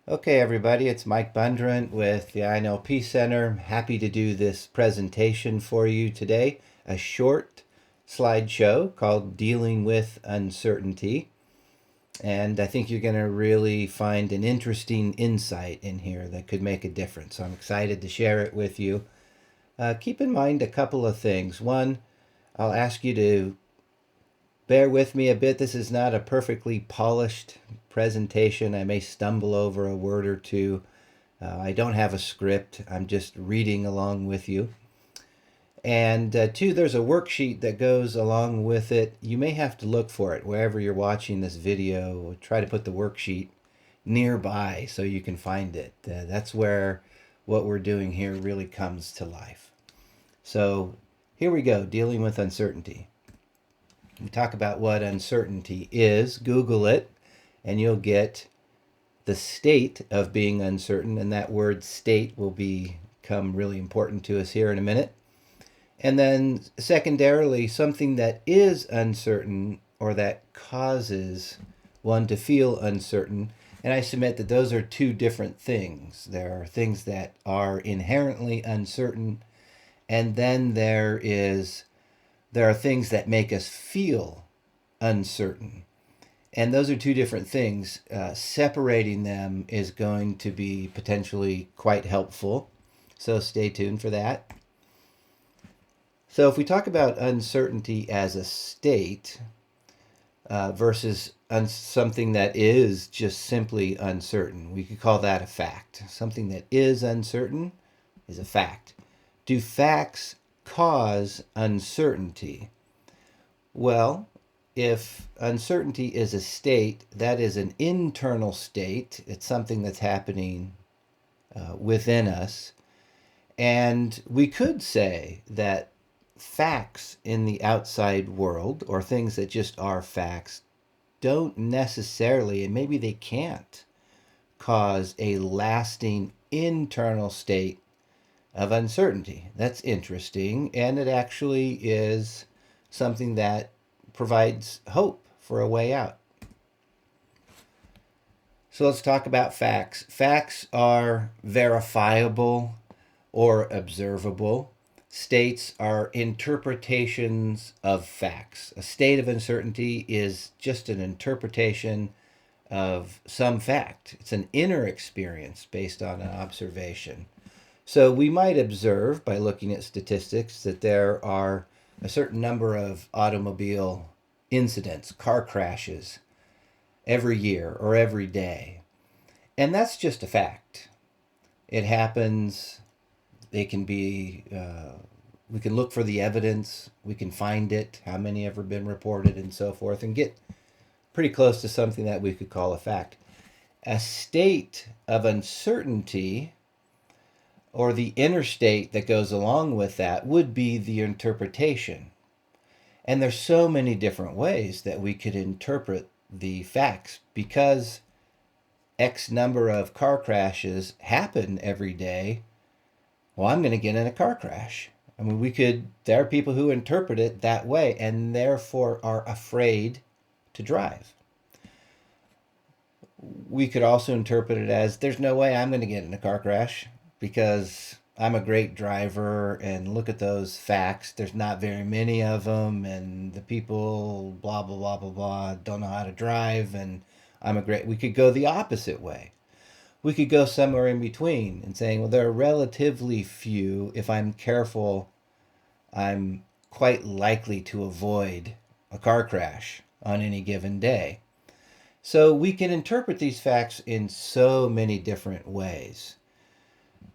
Okay, everybody, it's Mike Bundren with the INLP Center. Happy to do this presentation for you today, a short slideshow called Dealing with Uncertainty. And I think you're going to really find an interesting insight in here that could make a difference. So I'm excited to share it with you. Keep in mind a couple of things. One, I'll ask you to bear with me a bit. This is not a perfectly polished presentation. I may stumble over a word or two. I don't have a script. I'm just reading along with you. And two, there's a worksheet that goes along with it. You may have to look for it wherever you're watching this video. Try to put the worksheet nearby so you can find it. That's where what we're doing here really comes to life. So here we go, dealing with uncertainty. We talk about what uncertainty is. Google it, and you'll get the state of being uncertain, and that word state will become really important to us here in a minute. And then secondarily, something that is uncertain or that causes one to feel uncertain. And I submit that those are two different things. There are things that are inherently uncertain, and then there are things that make us feel uncertain. And those are two different things. Separating them is going to be potentially quite helpful. So stay tuned for that. So if we talk about uncertainty as a state versus something that is just simply uncertain, we could call that a fact. Something that is uncertain is a fact. Do facts cause uncertainty? Well, if uncertainty is a state, that is an internal state. It's something that's happening within us. And we could say that facts in the outside world, or things that just are facts, don't necessarily, and maybe they can't, cause a lasting internal state of uncertainty. That's interesting, and it actually is something that provides hope for a way out. So let's talk about facts. Facts are verifiable or observable. States are interpretations of facts. A state of uncertainty is just an interpretation of some fact. It's an inner experience based on an observation. So we might observe by looking at statistics that there are a certain number of automobile incidents, car crashes, every year or every day. And that's just a fact. It happens. It can be, we can look for the evidence, we can find it, how many ever been reported, and so forth, and get pretty close to something that we could call a fact. A state of uncertainty, or the inner state that goes along with that, would be the interpretation. And there's so many different ways that we could interpret the facts because X number of car crashes happen every day. Well, I'm going to get in a car crash. I mean, there are people who interpret it that way and therefore are afraid to drive. We could also interpret it as there's no way I'm going to get in a car crash because I'm a great driver and look at those facts. There's not very many of them, and the people, blah, blah, blah, blah, blah, don't know how to drive, and we could go the opposite way. We could go somewhere in between and saying, well, there are relatively few. If I'm careful, I'm quite likely to avoid a car crash on any given day. So we can interpret these facts in so many different ways.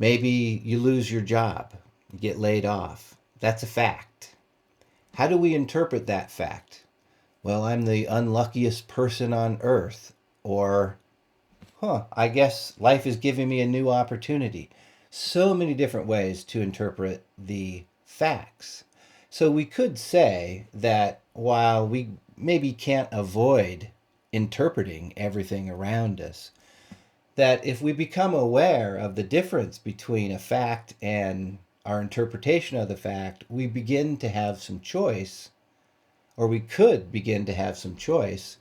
Maybe you lose your job, you get laid off. That's a fact. How do we interpret that fact? Well, I'm the unluckiest person on earth. Or, I guess life is giving me a new opportunity. So many different ways to interpret the facts. So we could say that while we maybe can't avoid interpreting everything around us, that if we become aware of the difference between a fact and our interpretation of the fact, we begin to have some choice, or we could begin to have some choice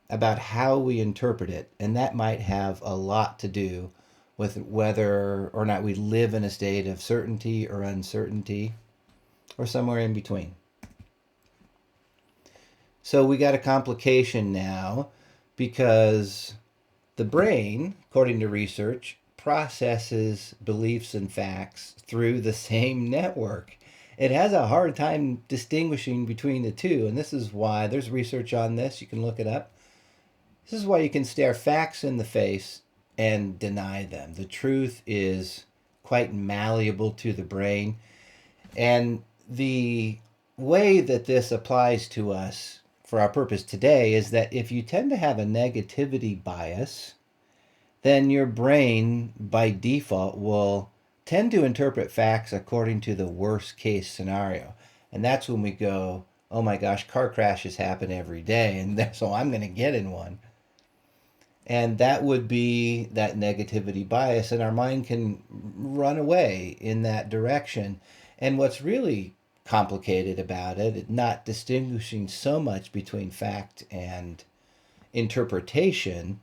about how we interpret it, and that might have a lot to do with whether or not we live in a state of certainty or uncertainty, or somewhere in between. So we got a complication now because the brain, according to research, processes beliefs and facts through the same network. It has a hard time distinguishing between the two, and this is why there's research on this. You can look it up. This is why you can stare facts in the face and deny them. The truth is quite malleable to the brain. And the way that this applies to us for our purpose today is that if you tend to have a negativity bias, then your brain by default will tend to interpret facts according to the worst case scenario. And that's when we go, oh my gosh, car crashes happen every day, and so I'm going to get in one. And that would be that negativity bias, and our mind can run away in that direction. And what's really complicated about it, not distinguishing so much between fact and interpretation,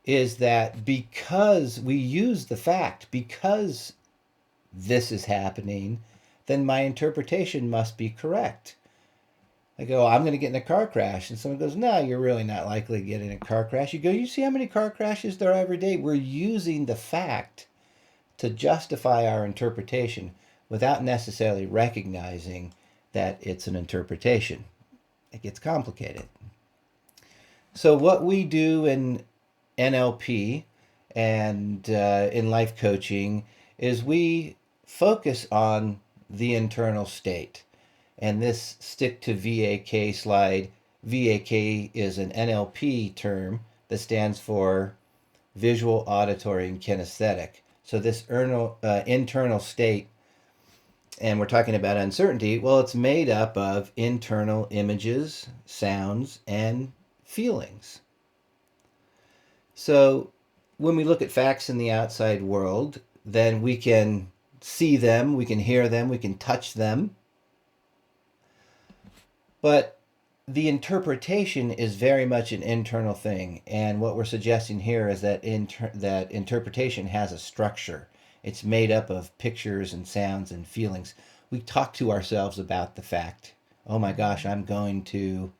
is that because we use the fact, because this is happening, then my interpretation must be correct. I go, I'm going to get in a car crash. And someone goes, no, you're really not likely to get in a car crash. You go, you see how many car crashes there are every day? We're using the fact to justify our interpretation without necessarily recognizing that it's an interpretation. It gets complicated. So what we do in NLP and in life coaching is we focus on the internal state. And this stick to VAK slide. VAK is an NLP term that stands for visual, auditory, and kinesthetic. So this internal state, and we're talking about uncertainty, well, it's made up of internal images, sounds, and feelings. So when we look at facts in the outside world, then we can see them, we can hear them, we can touch them. But the interpretation is very much an internal thing. And what we're suggesting here is that that interpretation has a structure. It's made up of pictures and sounds and feelings. We talk to ourselves about the fact, oh my gosh, I'm going to,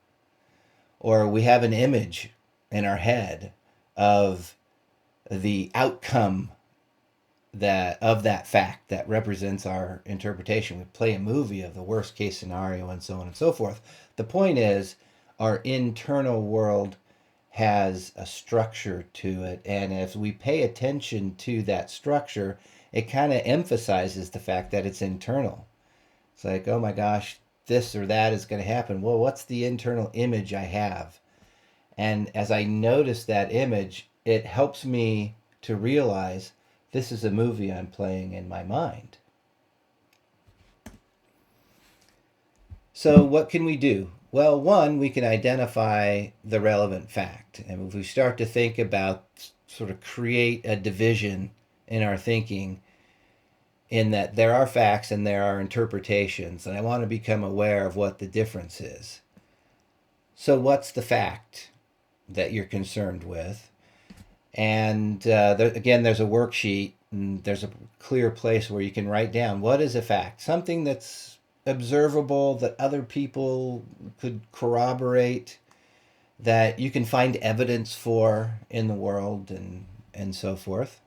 or we have an image in our head of the outcome of that fact that represents our interpretation. We play a movie of the worst case scenario and so on and so forth. The point is, our internal world has a structure to it, and if we pay attention to that structure, it kind of emphasizes the fact that it's internal. It's like, oh my gosh, this or that is going to happen. Well, what's the internal image I have? And as I notice that image, it helps me to realize this is a movie I'm playing in my mind. So what can we do? Well, one, we can identify the relevant fact. And if we start to think about, sort of create a division in our thinking, in that there are facts and there are interpretations, and I want to become aware of what the difference is. So what's the fact that you're concerned with? And again, there's a worksheet, and there's a clear place where you can write down what is a fact, something that's observable, that other people could corroborate, that you can find evidence for in the world, and so forth.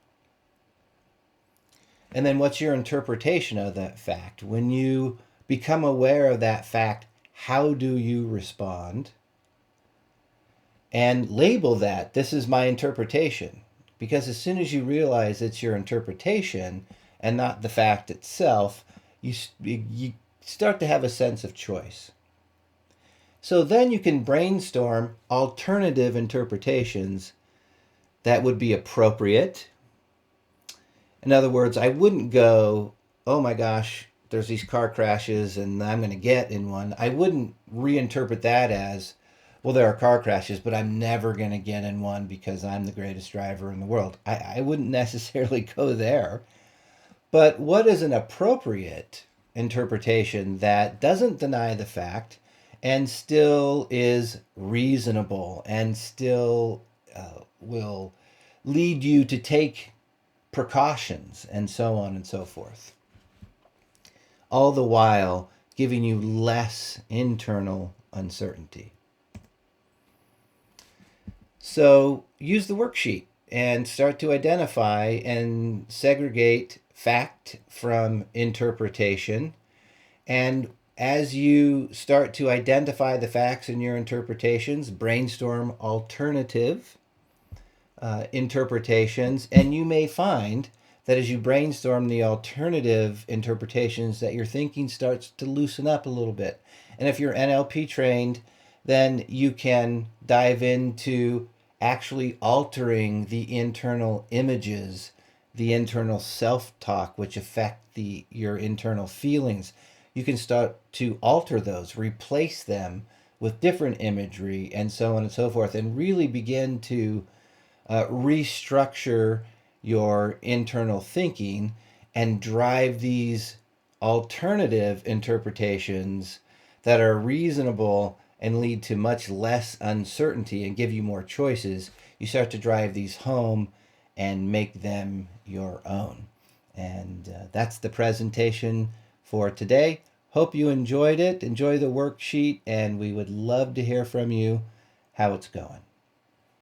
And then what's your interpretation of that fact? When you become aware of that fact, how do you respond? And label that, this is my interpretation. Because as soon as you realize it's your interpretation and not the fact itself, you start to have a sense of choice. So then you can brainstorm alternative interpretations that would be appropriate. In other words, I wouldn't go, oh my gosh, there's these car crashes and I'm going to get in one. I wouldn't reinterpret that as, well, there are car crashes, but I'm never going to get in one because I'm the greatest driver in the world. I wouldn't necessarily go there. But what is an appropriate interpretation that doesn't deny the fact and still is reasonable and still will lead you to take precautions and so on and so forth. All the while giving you less internal uncertainty. So use the worksheet and start to identify and segregate fact from interpretation. And as you start to identify the facts in your interpretations, brainstorm alternative interpretations, and you may find that as you brainstorm the alternative interpretations that your thinking starts to loosen up a little bit. And if you're NLP trained, then you can dive into actually altering the internal images, the internal self-talk, which affect your internal feelings. You can start to alter those, replace them with different imagery, and so on and so forth, and really begin to restructure your internal thinking and drive these alternative interpretations that are reasonable and lead to much less uncertainty and give you more choices. You start to drive these home and make them your own. And that's the presentation for today. Hope you enjoyed it. Enjoy the worksheet, and we would love to hear from you how it's going.